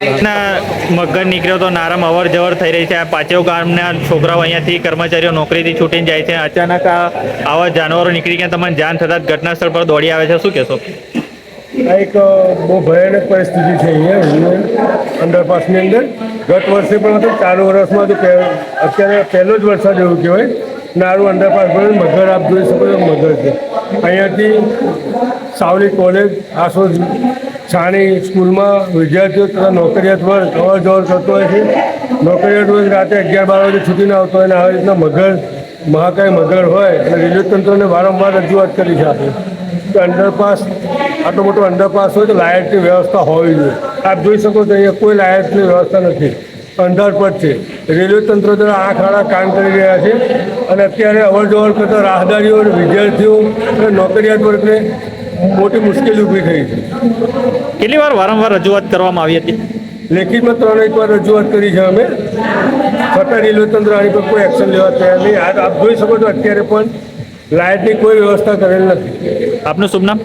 મગર નીકળ્યો તો નારામ અવર જવર થઈ રહી છે. આ પાંચેવ ગામના છોકરાઓ અહીંયાથી કર્મચારીઓ નોકરીથી છૂટીને જાય છે. અચાનક આવા જાનવરો નીકળી ગયા, તમને જાણ થતાં જ ઘટના સ્થળ પર દોડી આવે છે. શું કહેશો? આ એક બહુ ભયાનક પરિસ્થિતિ છે અહીંયા અંડરપાસની અંદર. ગત વર્ષે પણ હતું, ચાલુ વર્ષમાં તો અત્યારે પહેલો જ વરસાદ એવું કહેવાય. નારું અંડરપાસ પર મગર, આપ જોઈ શકો છો મગર છે. અહીંયાથી સાવલી કોલેજ, આસોદ છાણી સ્કૂલમાં વિદ્યાર્થીઓ તથા નોકરિયાત વર્ગ અવર જવર કરતો હોય છે. નોકરિયાત વર્ગ રાતે 11-12 વાગે છૂટીને આવતો હોય અને આવી રીતના મગર, મહાકાય મગર હોય અને રેલવે તંત્રને વારંવાર રજૂઆત કરી છે આપણે કે અંડરપાસ, આટલો મોટો અંડરપાસ હોય તો લાઇટની વ્યવસ્થા હોવી જોઈએ. આપ જોઈ શકો છો અહીંયા કોઈ લાઇટની વ્યવસ્થા નથી, અંધારપટ છે. રેલવે તંત્ર દ્વારા આંખ આડા કામ કરી રહ્યા છે અને અત્યારે અવર જવર કરતા રાહદારીઓ અને વિદ્યાર્થીઓ અને નોકરિયાત વર્ગને મોટી મુશ્કેલી ઊભી થઈ છે. કેટલી વાર વારંવાર રજૂઆત કરવામાં આવી હતી? લેખિતમાં 3 વાર રજૂઆત કરી છે અમે, છતાં રેલવે તંત્ર આની પર કોઈ એક્શન લેવા તૈયાર નહીં. આપ જોઈ શકો છો અત્યારે પણ લાઇટની કોઈ વ્યવસ્થા કરેલ નથી. આપનું શુભ નામ?